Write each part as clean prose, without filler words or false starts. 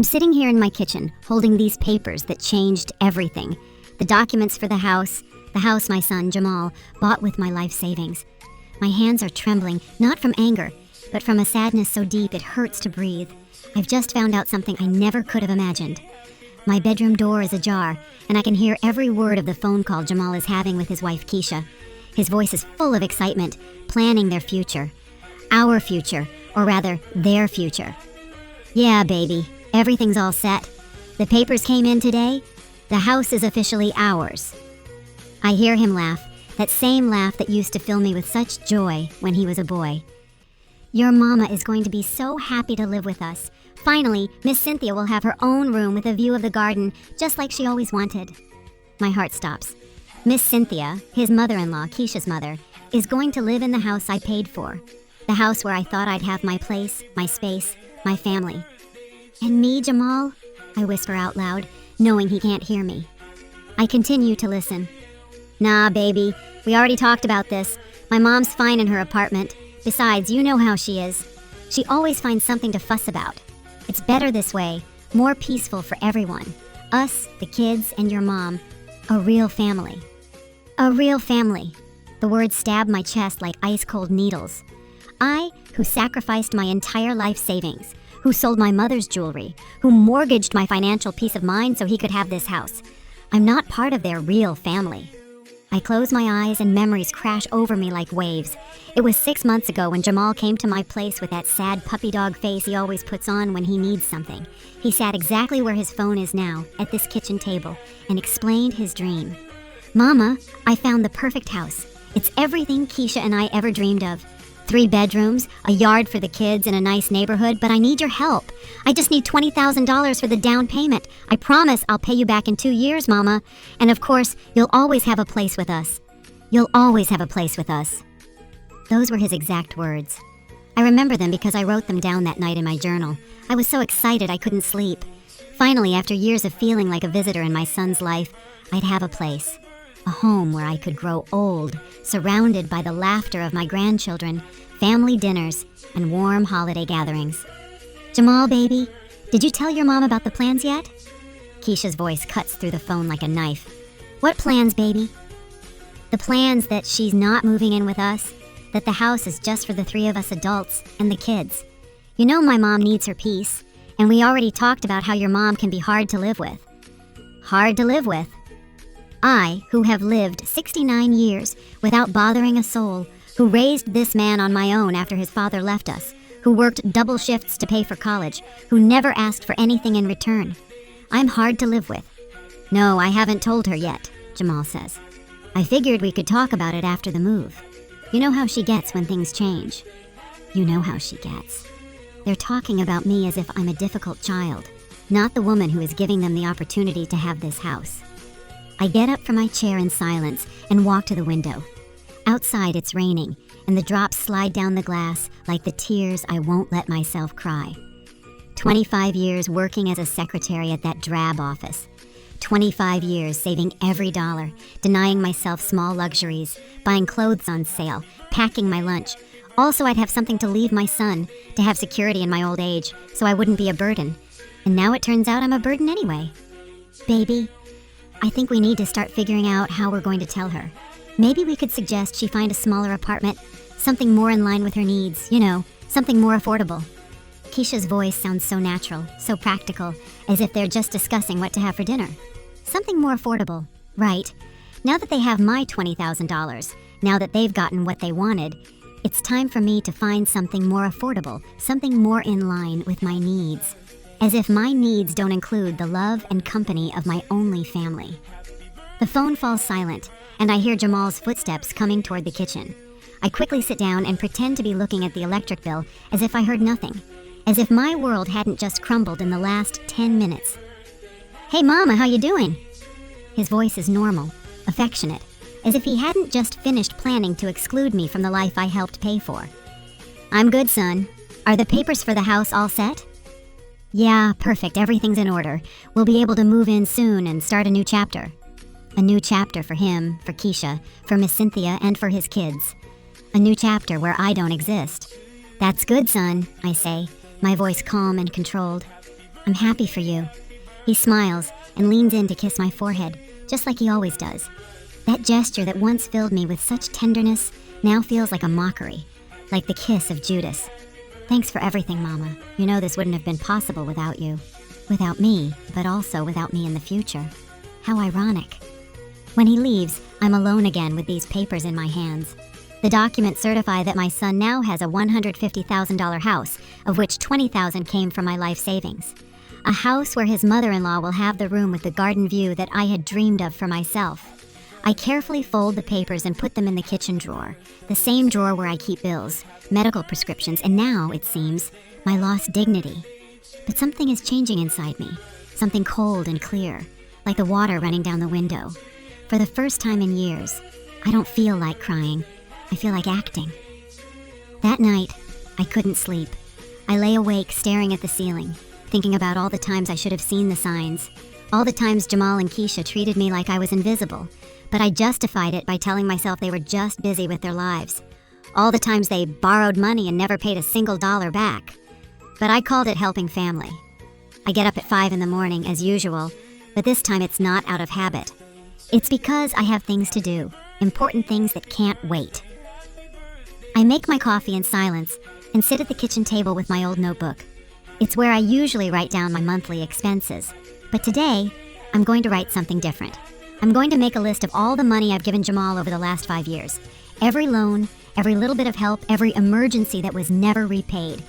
I'm sitting here in my kitchen, holding these papers that changed everything. The documents for the house my son, Jamal, bought with my life savings. My hands are trembling, not from anger, but from a sadness so deep it hurts to breathe. I've just found out something I never could have imagined. My bedroom door is ajar, and I can hear every word of the phone call Jamal is having with his wife, Keisha. His voice is full of excitement, planning their future. Our future, or rather, their future. Yeah, baby, everything's all set. The papers came in today. The house is officially ours. I hear him laugh, that same laugh that used to fill me with such joy when he was a boy. Your mama is going to be so happy to live with us. Finally, Miss Cynthia will have her own room with a view of the garden, just like she always wanted. My heart stops. Miss Cynthia, his mother-in-law, Keisha's mother, is going to live in the house I paid for. The house where I thought I'd have my place, my space, my family. And me, Jamal? I whisper out loud, knowing he can't hear me. I continue to listen. Nah, baby, we already talked about this. My mom's fine in her apartment. Besides, you know how she is. She always finds something to fuss about. It's better this way, more peaceful for everyone. Us, the kids, and your mom. A real family. A real family. The words stab my chest like ice-cold needles. I, who sacrificed my entire life savings, who sold my mother's jewelry, who mortgaged my financial peace of mind so he could have this house. I'm not part of their real family. I close my eyes and memories crash over me like waves. It was 6 months ago when Jamal came to my place with that sad puppy dog face he always puts on when he needs something. He sat exactly where his phone is now, at this kitchen table, and explained his dream. Mama, I found the perfect house. It's everything Keisha and I ever dreamed of. 3 bedrooms, a yard for the kids, and a nice neighborhood, but I need your help. I just need $20,000 for the down payment. I promise I'll pay you back in 2 years, Mama. And of course, you'll always have a place with us. You'll always have a place with us. Those were his exact words. I remember them because I wrote them down that night in my journal. I was so excited I couldn't sleep. Finally, after years of feeling like a visitor in my son's life, I'd have a place. A home where I could grow old, surrounded by the laughter of my grandchildren, family dinners, and warm holiday gatherings. Jamal, baby, did you tell your mom about the plans yet? Keisha's voice cuts through the phone like a knife. What plans, baby? The plans that she's not moving in with us, that the house is just for the 3 of us adults and the kids. You know my mom needs her peace, and we already talked about how your mom can be hard to live with. Hard to live with? I, who have lived 69 years without bothering a soul, who raised this man on my own after his father left us, who worked double shifts to pay for college, who never asked for anything in return. I'm hard to live with. No, I haven't told her yet, Jamal says. I figured we could talk about it after the move. You know how she gets when things change. You know how she gets. They're talking about me as if I'm a difficult child, not the woman who is giving them the opportunity to have this house. I get up from my chair in silence and walk to the window. Outside it's raining, and the drops slide down the glass like the tears I won't let myself cry. 25 years working as a secretary at that drab office. 25 years saving every dollar, denying myself small luxuries, buying clothes on sale, packing my lunch. Also, I'd have something to leave my son, to have security in my old age, so I wouldn't be a burden. And now it turns out I'm a burden anyway. Baby, I think we need to start figuring out how we're going to tell her. Maybe we could suggest she find a smaller apartment, something more in line with her needs, something more affordable. Keisha's voice sounds so natural, so practical, as if they're just discussing what to have for dinner. Something more affordable, right? Now that they have my $20,000, now that they've gotten what they wanted, it's time for me to find something more affordable, something more in line with my needs. As if my needs don't include the love and company of my only family. The phone falls silent, and I hear Jamal's footsteps coming toward the kitchen. I quickly sit down and pretend to be looking at the electric bill as if I heard nothing, as if my world hadn't just crumbled in the last 10 minutes. Hey Mama, how you doing? His voice is normal, affectionate, as if he hadn't just finished planning to exclude me from the life I helped pay for. I'm good, son. Are the papers for the house all set? Yeah, perfect. Everything's in order. We'll be able to move in soon and start a new chapter. A new chapter for him, for Keisha, for Miss Cynthia, and for his kids. A new chapter where I don't exist. That's good, son, I say, my voice calm and controlled. I'm happy for you." He smiles and leans in to kiss my forehead, just like he always does. That gesture that once filled me with such tenderness now feels like a mockery, like the kiss of Judas. "Thanks for everything, Mama. You know this wouldn't have been possible without you. Without me, but also without me in the future." How ironic. When he leaves, I'm alone again with these papers in my hands. The documents certify that my son now has a $150,000 house, of which $20,000 came from my life savings. A house where his mother-in-law will have the room with the garden view that I had dreamed of for myself. I carefully fold the papers and put them in the kitchen drawer, the same drawer where I keep bills, medical prescriptions, and now, it seems, my lost dignity. But something is changing inside me, something cold and clear, like the water running down the window. For the first time in years, I don't feel like crying. I feel like acting. That night, I couldn't sleep. I lay awake staring at the ceiling, thinking about all the times I should have seen the signs, all the times Jamal and Keisha treated me like I was invisible, but I justified it by telling myself they were just busy with their lives. All the times they borrowed money and never paid a single dollar back. But I called it helping family. I get up at 5 in the morning, as usual, but this time it's not out of habit. It's because I have things to do, important things that can't wait. I make my coffee in silence and sit at the kitchen table with my old notebook. It's where I usually write down my monthly expenses. But today, I'm going to write something different. I'm going to make a list of all the money I've given Jamal over the last 5 years. Every loan, every little bit of help, every emergency that was never repaid.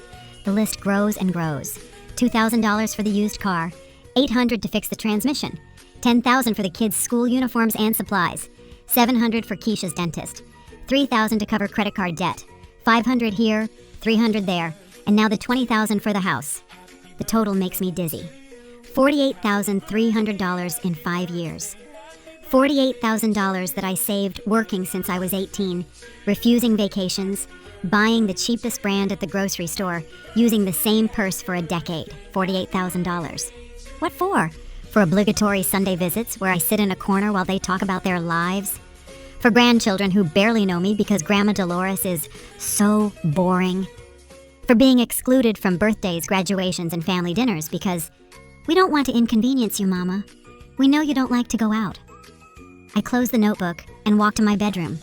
The list grows and grows. $2,000 for the used car, $800 to fix the transmission, $10,000 for the kids' school uniforms and supplies, $700 for Keisha's dentist, $3,000 to cover credit card debt, $500 here, $300 there, and now the $20,000 for the house. The total makes me dizzy. $48,300 in 5 years. $48,000 that I saved working since I was 18, refusing vacations, buying the cheapest brand at the grocery store, using the same purse for a decade. $48,000. What for? For obligatory Sunday visits where I sit in a corner while they talk about their lives? For grandchildren who barely know me because Grandma Dolores is so boring? For being excluded from birthdays, graduations, and family dinners because we don't want to inconvenience you, Mama. We know you don't like to go out. I close the notebook and walk to my bedroom.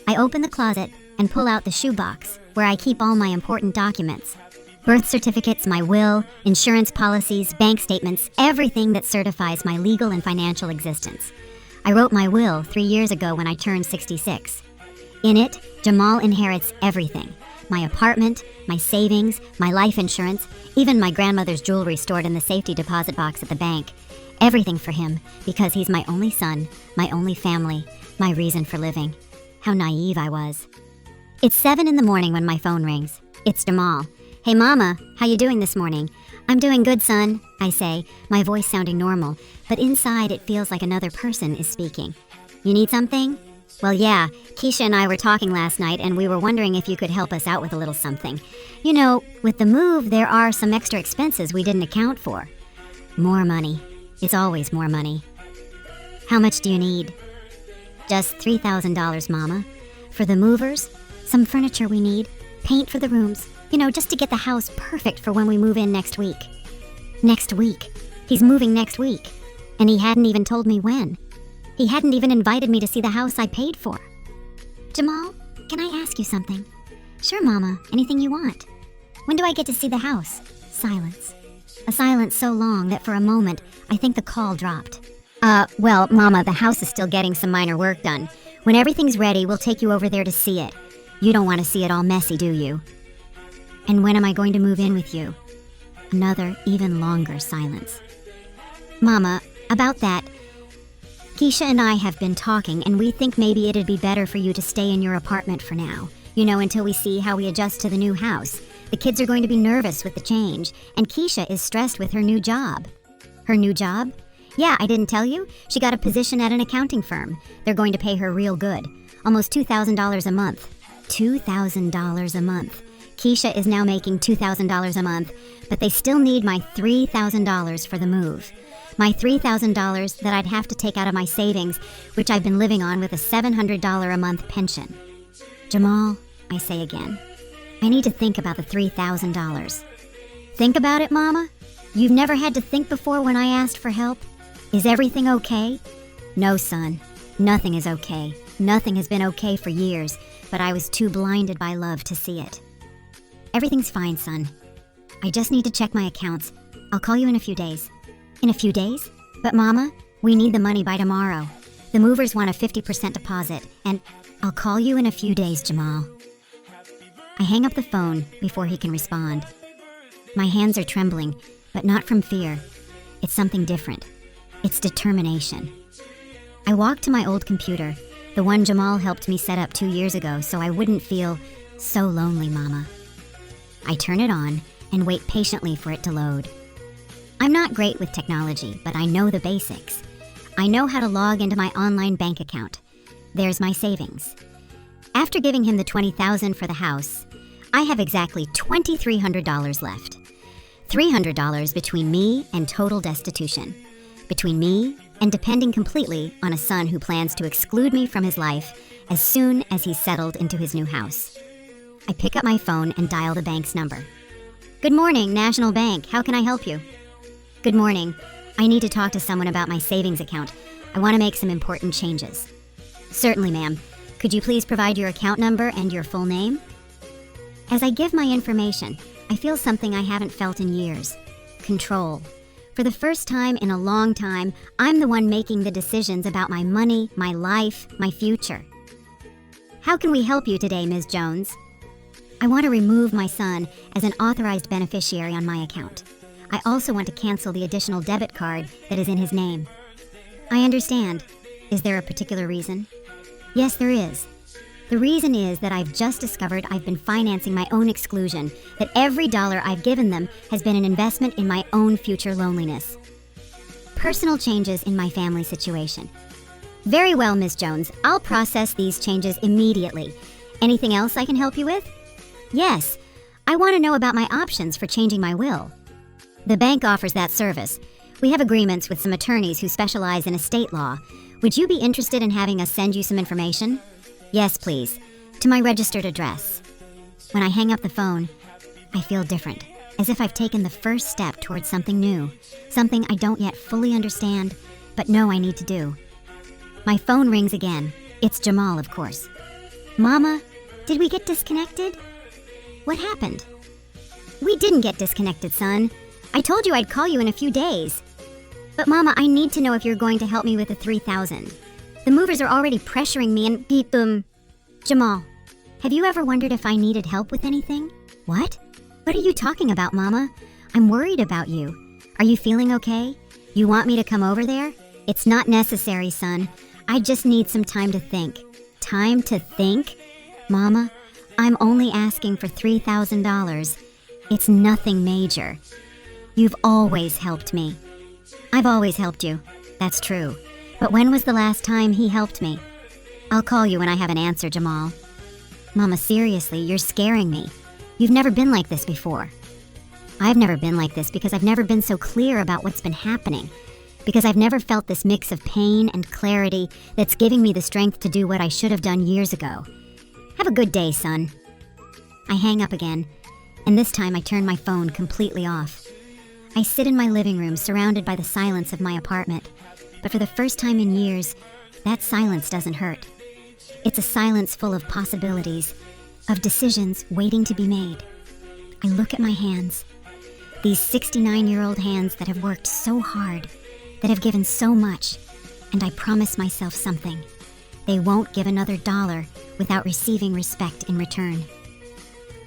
I open the closet and pull out the shoebox where I keep all my important documents. Birth certificates, my will, insurance policies, bank statements, everything that certifies my legal and financial existence. I wrote my will 3 years ago when I turned 66. In it, Jamal inherits everything. My apartment, my savings, my life insurance, even my grandmother's jewelry stored in the safety deposit box at the bank. Everything for him, because he's my only son, my only family, my reason for living. How naive I was. It's 7 in the morning when my phone rings. It's Jamal. "Hey, Mama, how you doing this morning?" "I'm doing good, son," I say, my voice sounding normal, but inside it feels like another person is speaking. "You need something?" "Well, yeah, Keisha and I were talking last night, and we were wondering if you could help us out with a little something. You know, with the move, there are some extra expenses we didn't account for." More money. It's always more money. "How much do you need?" "Just $3,000, Mama. For the movers, some furniture we need, paint for the rooms, you know, just to get the house perfect for when we move in next week." Next week? He's moving next week. And he hadn't even told me when. He hadn't even invited me to see the house I paid for. "Jamal, can I ask you something?" "Sure, Mama. Anything you want." "When do I get to see the house?" Silence. A silence so long that for a moment, I think the call dropped. Well, Mama, the house is still getting some minor work done. When everything's ready, we'll take you over there to see it. You don't want to see it all messy, do you?" "And when am I going to move in with you?" Another, even longer silence. "Mama, about that, Keisha and I have been talking, and we think maybe it'd be better for you to stay in your apartment for now. You know, until we see how we adjust to the new house. The kids are going to be nervous with the change, and Keisha is stressed with her new job." "Her new job?" "Yeah, I didn't tell you? She got a position at an accounting firm. They're going to pay her real good. Almost $2,000 a month. $2,000 a month. Keisha is now making $2,000 a month, but they still need my $3,000 for the move. My $3,000 that I'd have to take out of my savings, which I've been living on with a $700 a month pension." "Jamal," I say again, "I need to think about the $3,000. "Think about it, Mama? You've never had to think before when I asked for help? Is everything okay? No, son. Nothing is okay. Nothing has been okay for years, but I was too blinded by love to see it. Everything's fine, son. I just need to check my accounts. I'll call you in a few days. In a few days? But Mama, we need the money by tomorrow. The movers want a 50% deposit, and I'll call you in a few days, Jamal. I hang up the phone before he can respond. My hands are trembling, but not from fear. It's something different. It's determination. I walk to my old computer, the one Jamal helped me set up 2 years ago so I wouldn't feel so lonely, Mama. I turn it on and wait patiently for it to load. I'm not great with technology, but I know the basics. I know how to log into my online bank account. There's my savings. After giving him the $20,000 for the house, I have exactly $2,300 left. $300 between me and total destitution. Between me and depending completely on a son who plans to exclude me from his life as soon as he's settled into his new house. I pick up my phone and dial the bank's number. Good morning, National Bank. How can I help you? Good morning. I need to talk to someone about my savings account. I want to make some important changes. Certainly, ma'am. Could you please provide your account number and your full name? As I give my information, I feel something I haven't felt in years. Control. For the first time in a long time, I'm the one making the decisions about my money, my life, my future. How can we help you today, Ms. Jones? I want to remove my son as an authorized beneficiary on my account. I also want to cancel the additional debit card that is in his name. I understand. Is there a particular reason? Yes, there is. The reason is that I've just discovered I've been financing my own exclusion, that every dollar I've given them has been an investment in my own future loneliness. Personal changes in my family situation. Very well, Ms. Jones. I'll process these changes immediately. Anything else I can help you with? Yes. I want to know about my options for changing my will. The bank offers that service. We have agreements with some attorneys who specialize in estate law. Would you be interested in having us send you some information? Yes, please. To my registered address. When I hang up the phone, I feel different, as if I've taken the first step towards something new, something I don't yet fully understand, but know I need to do. My phone rings again. It's Jamal, of course. Mama, did we get disconnected? What happened? We didn't get disconnected, son. I told you I'd call you in a few days. But Mama, I need to know if you're going to help me with the $3,000. The movers are already pressuring me and beep them. Jamal, have you ever wondered if I needed help with anything? What? What are you talking about, Mama? I'm worried about you. Are you feeling okay? You want me to come over there? It's not necessary, son. I just need some time to think. Time to think? Mama, I'm only asking for $3,000. It's nothing major. You've always helped me. I've always helped you. That's true. But when was the last time he helped me? I'll call you when I have an answer, Jamal. Mama, seriously, you're scaring me. You've never been like this before. I've never been like this because I've never been so clear about what's been happening. Because I've never felt this mix of pain and clarity that's giving me the strength to do what I should have done years ago. Have a good day, son. I hang up again, and this time I turn my phone completely off. I sit in my living room surrounded by the silence of my apartment, but for the first time in years, that silence doesn't hurt. It's a silence full of possibilities, of decisions waiting to be made. I look at my hands, these 69-year-old hands that have worked so hard, that have given so much, and I promise myself something. They won't give another dollar without receiving respect in return.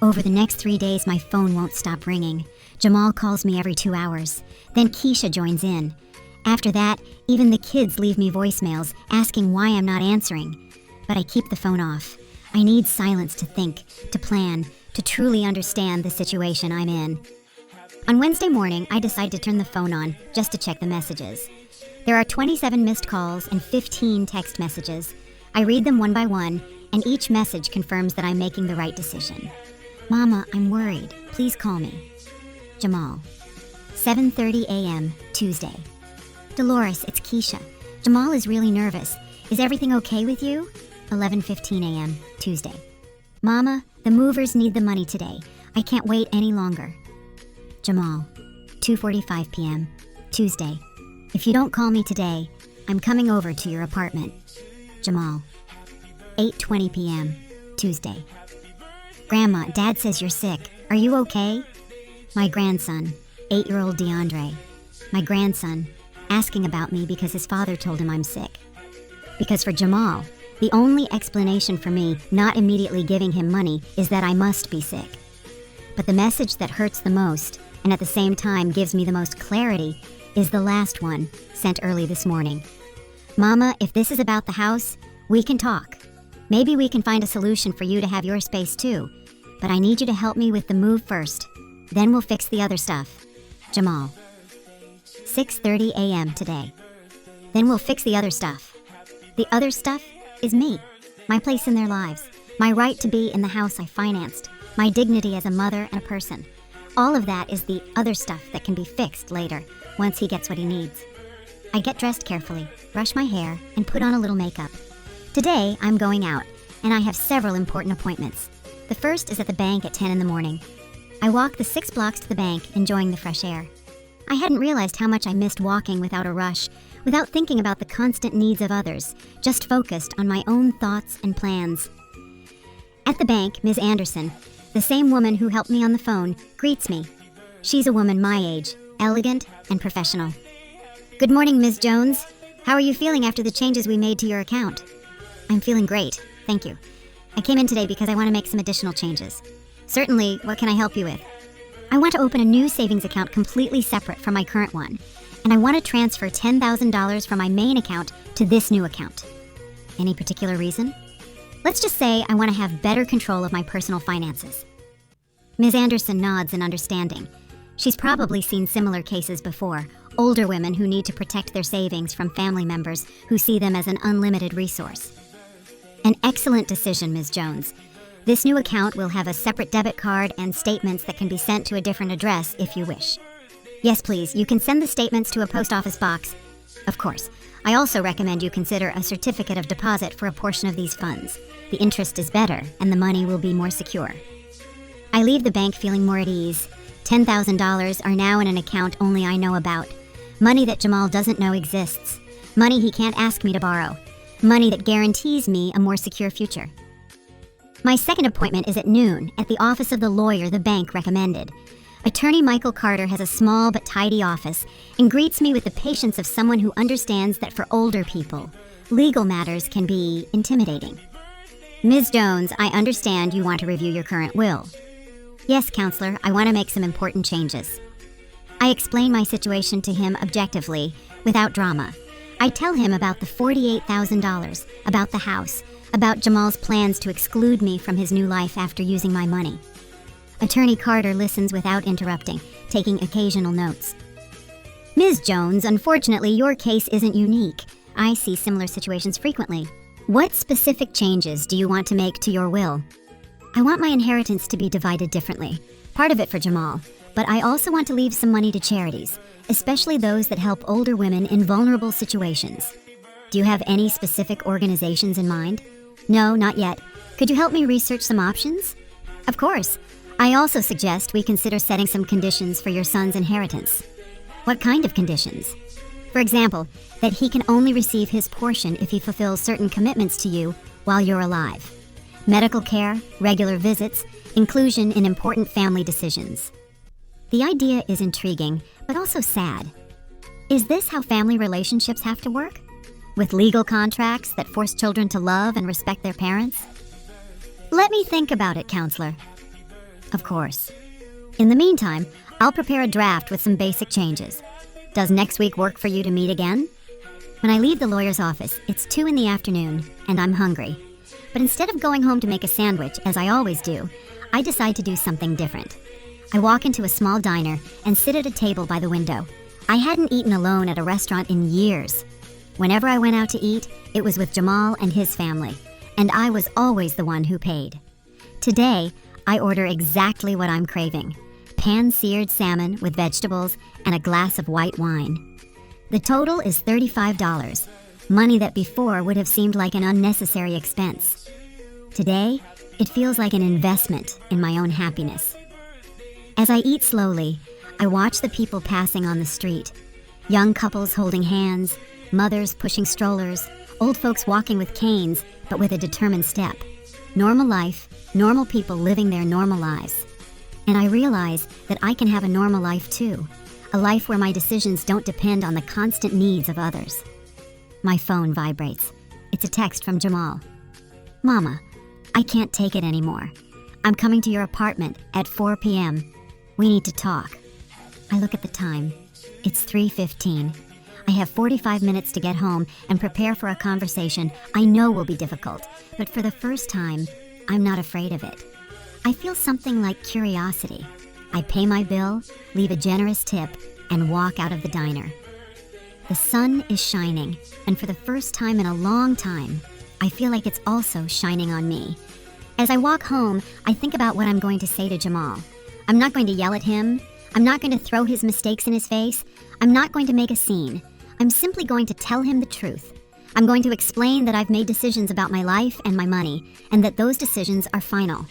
Over the next 3 days, my phone won't stop ringing. Jamal calls me every 2 hours. Then Keisha joins in. After that, even the kids leave me voicemails asking why I'm not answering. But I keep the phone off. I need silence to think, to plan, to truly understand the situation I'm in. On Wednesday morning, I decide to turn the phone on just to check the messages. There are 27 missed calls and 15 text messages. I read them one by one, and each message confirms that I'm making the right decision. Mama, I'm worried. Please call me. Jamal. 7:30 a.m., Tuesday. Dolores, it's Keisha. Jamal is really nervous. Is everything okay with you? 11:15 a.m., Tuesday. Mama, the movers need the money today. I can't wait any longer. Jamal. 2:45 p.m., Tuesday. If you don't call me today, I'm coming over to your apartment. Jamal. 8:20 p.m., Tuesday. Grandma, Dad says you're sick. Are you okay? My grandson, 8-year-old DeAndre. My grandson, asking about me because his father told him I'm sick. Because for Jamal, the only explanation for me not immediately giving him money is that I must be sick. But the message that hurts the most, and at the same time gives me the most clarity, is the last one, sent early this morning. Mama, if this is about the house, we can talk. Maybe we can find a solution for you to have your space too, but I need you to help me with the move first. Then we'll fix the other stuff. Jamal. 6:30 a.m. today. Then we'll fix the other stuff. The other stuff is me, my place in their lives, my right to be in the house I financed, my dignity as a mother and a person. All of that is the other stuff that can be fixed later, once he gets what he needs. I get dressed carefully, brush my hair, and put on a little makeup. Today, I'm going out, and I have several important appointments. The first is at the bank at 10 in the morning. I walk the 6 blocks to the bank, enjoying the fresh air. I hadn't realized how much I missed walking without a rush, without thinking about the constant needs of others, just focused on my own thoughts and plans. At the bank, Ms. Anderson, the same woman who helped me on the phone, greets me. She's a woman my age, elegant and professional. Good morning, Ms. Jones. How are you feeling after the changes we made to your account? I'm feeling great, thank you. I came in today because I want to make some additional changes. Certainly, what can I help you with? I want to open a new savings account completely separate from my current one, and I want to transfer $10,000 from my main account to this new account. Any particular reason? Let's just say I want to have better control of my personal finances. Ms. Anderson nods in understanding. She's probably seen similar cases before, older women who need to protect their savings from family members who see them as an unlimited resource. An excellent decision, Ms. Jones. This new account will have a separate debit card and statements that can be sent to a different address if you wish. Yes, please, you can send the statements to a post office box. Of course, I also recommend you consider a certificate of deposit for a portion of these funds. The interest is better, and the money will be more secure. I leave the bank feeling more at ease. $10,000 are now in an account only I know about. Money that Jamal doesn't know exists. Money he can't ask me to borrow. Money that guarantees me a more secure future. My second appointment is at noon at the office of the lawyer the bank recommended. Attorney Michael Carter has a small but tidy office and greets me with the patience of someone who understands that for older people, legal matters can be intimidating. Ms. Jones, I understand you want to review your current will. Yes, counselor, I want to make some important changes. I explain my situation to him objectively, without drama. I tell him about the $48,000, about the house, about Jamal's plans to exclude me from his new life after using my money. Attorney Carter listens without interrupting, taking occasional notes. Ms. Jones, unfortunately, your case isn't unique. I see similar situations frequently. What specific changes do you want to make to your will? I want my inheritance to be divided differently, part of it for Jamal, but I also want to leave some money to charities, especially those that help older women in vulnerable situations. Do you have any specific organizations in mind? No, not yet. Could you help me research some options? Of course. I also suggest we consider setting some conditions for your son's inheritance. What kind of conditions? For example, that he can only receive his portion if he fulfills certain commitments to you while you're alive. Medical care, regular visits, inclusion in important family decisions. The idea is intriguing, but also sad. Is this how family relationships have to work? With legal contracts that force children to love and respect their parents? Let me think about it, counselor. Of course. In the meantime, I'll prepare a draft with some basic changes. Does next week work for you to meet again? When I leave the lawyer's office, it's 2 in the afternoon, and I'm hungry. But instead of going home to make a sandwich, as I always do, I decide to do something different. I walk into a small diner and sit at a table by the window. I hadn't eaten alone at a restaurant in years. Whenever I went out to eat, it was with Jamal and his family, and I was always the one who paid. Today, I order exactly what I'm craving: pan-seared salmon with vegetables and a glass of white wine. The total is $35, money that before would have seemed like an unnecessary expense. Today, it feels like an investment in my own happiness. As I eat slowly, I watch the people passing on the street. Young couples holding hands, mothers pushing strollers, old folks walking with canes, but with a determined step. Normal life, normal people living their normal lives. And I realize that I can have a normal life too. A life where my decisions don't depend on the constant needs of others. My phone vibrates. It's a text from Jamal. Mama, I can't take it anymore. I'm coming to your apartment at 4 p.m. We need to talk. I look at the time. It's 3:15. I have 45 minutes to get home and prepare for a conversation I know will be difficult, but for the first time, I'm not afraid of it. I feel something like curiosity. I pay my bill, leave a generous tip, and walk out of the diner. The sun is shining, and for the first time in a long time, I feel like it's also shining on me. As I walk home, I think about what I'm going to say to Jamal. I'm not going to yell at him. I'm not going to throw his mistakes in his face. I'm not going to make a scene. I'm simply going to tell him the truth. I'm going to explain that I've made decisions about my life and my money, and that those decisions are final.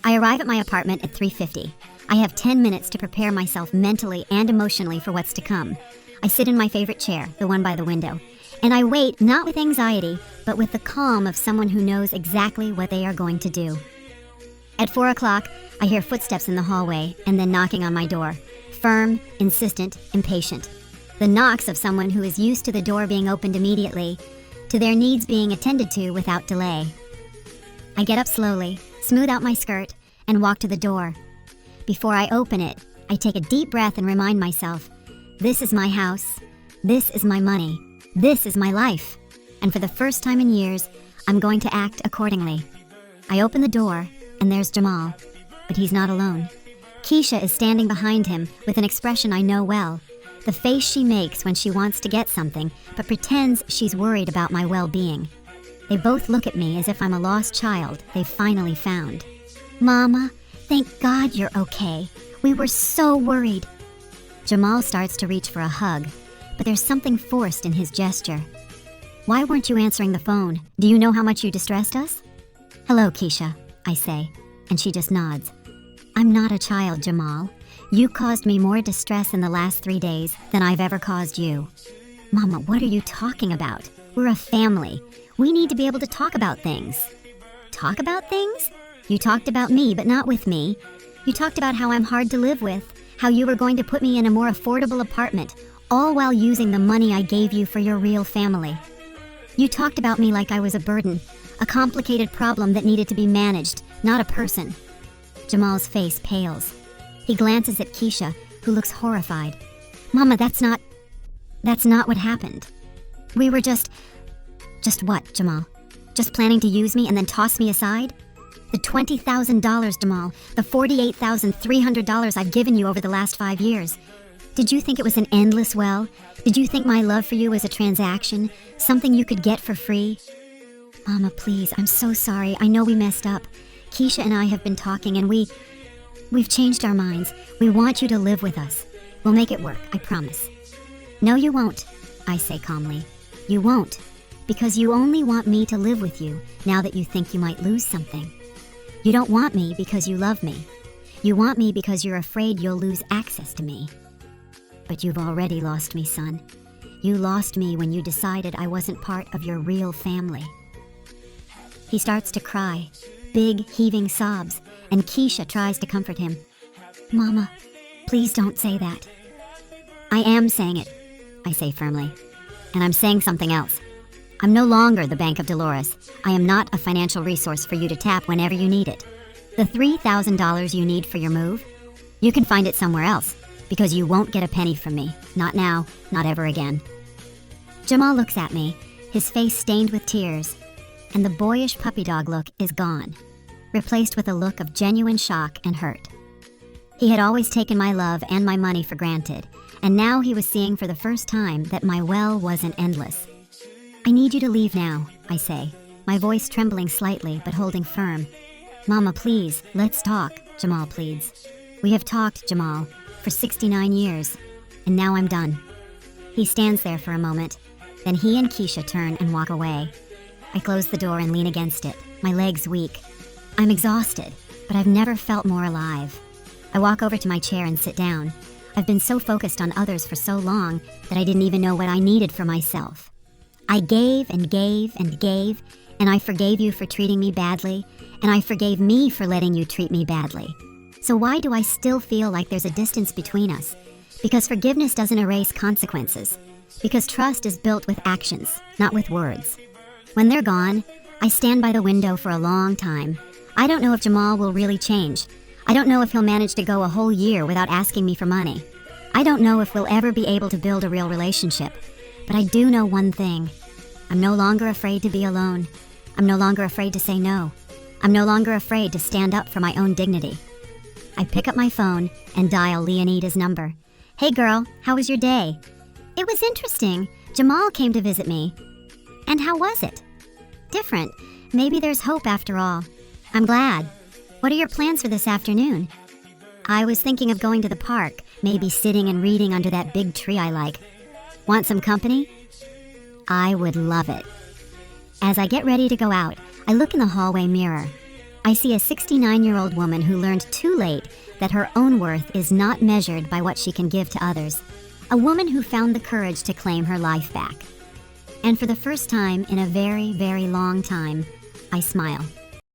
I arrive at my apartment at 3:50. I have 10 minutes to prepare myself mentally and emotionally for what's to come. I sit in my favorite chair, the one by the window, and I wait not with anxiety, but with the calm of someone who knows exactly what they are going to do. At 4 o'clock, I hear footsteps in the hallway and then knocking on my door. Firm, insistent, impatient. The knocks of someone who is used to the door being opened immediately, to their needs being attended to without delay. I get up slowly, smooth out my skirt, and walk to the door. Before I open it, I take a deep breath and remind myself, this is my house, this is my money, this is my life, and for the first time in years, I'm going to act accordingly. I open the door, and there's Jamal, but he's not alone. Keisha is standing behind him with an expression I know well, the face she makes when she wants to get something, but pretends she's worried about my well-being. They both look at me as if I'm a lost child they've finally found. Mama, thank God you're okay. We were so worried. Jamal starts to reach for a hug, but there's something forced in his gesture. Why weren't you answering the phone? Do you know how much you distressed us? Hello, Keisha, I say, and she just nods. I'm not a child, Jamal. You caused me more distress in the last 3 days than I've ever caused you. Mama, what are you talking about? We're a family. We need to be able to talk about things. Talk about things? You talked about me, but not with me. You talked about how I'm hard to live with, how you were going to put me in a more affordable apartment, all while using the money I gave you for your real family. You talked about me like I was a burden, a complicated problem that needed to be managed, not a person. Jamal's face pales. He glances at Keisha, who looks horrified. Mama, that's not what happened. We were just what, Jamal? Just planning to use me and then toss me aside? The $20,000, Jamal, the $48,300 I've given you over the last 5 years. Did you think it was an endless well? Did you think my love for you was a transaction? Something you could get for free? Mama, please, I'm so sorry. I know we messed up. Keisha and I have been talking and we've changed our minds. We want you to live with us. We'll make it work, I promise. No, you won't, I say calmly. You won't, because you only want me to live with you now that you think you might lose something. You don't want me because you love me. You want me because you're afraid you'll lose access to me. But you've already lost me, son. You lost me when you decided I wasn't part of your real family. He starts to cry, big, heaving sobs, and Keisha tries to comfort him. Mama, please don't say that. I am saying it, I say firmly. And I'm saying something else. I'm no longer the Bank of Dolores. I am not a financial resource for you to tap whenever you need it. The $3,000 you need for your move, you can find it somewhere else, because you won't get a penny from me. Not now, not ever again. Jamal looks at me, his face stained with tears, and the boyish puppy dog look is gone, replaced with a look of genuine shock and hurt. He had always taken my love and my money for granted, and now he was seeing for the first time that my well wasn't endless. I need you to leave now, I say, my voice trembling slightly but holding firm. Mama, please, let's talk, Jamal pleads. We have talked, Jamal, for 69 years, and now I'm done. He stands there for a moment, then he and Keisha turn and walk away. I close the door and lean against it, my legs weak. I'm exhausted, but I've never felt more alive. I walk over to my chair and sit down. I've been so focused on others for so long that I didn't even know what I needed for myself. I gave and gave and gave, and I forgave you for treating me badly, and I forgave me for letting you treat me badly. So why do I still feel like there's a distance between us? Because forgiveness doesn't erase consequences. Because trust is built with actions, not with words. When they're gone, I stand by the window for a long time. I don't know if Jamal will really change. I don't know if he'll manage to go a whole year without asking me for money. I don't know if we'll ever be able to build a real relationship. But I do know one thing. I'm no longer afraid to be alone. I'm no longer afraid to say no. I'm no longer afraid to stand up for my own dignity. I pick up my phone and dial Leonida's number. Hey girl, how was your day? It was interesting. Jamal came to visit me. And how was it? Different. Maybe there's hope after all. I'm glad. What are your plans for this afternoon? I was thinking of going to the park, maybe sitting and reading under that big tree I like. Want some company? I would love it. As I get ready to go out, I look in the hallway mirror. I see a 69-year-old woman who learned too late that her own worth is not measured by what she can give to others. A woman who found the courage to claim her life back. And for the first time in a very, very long time, I smile.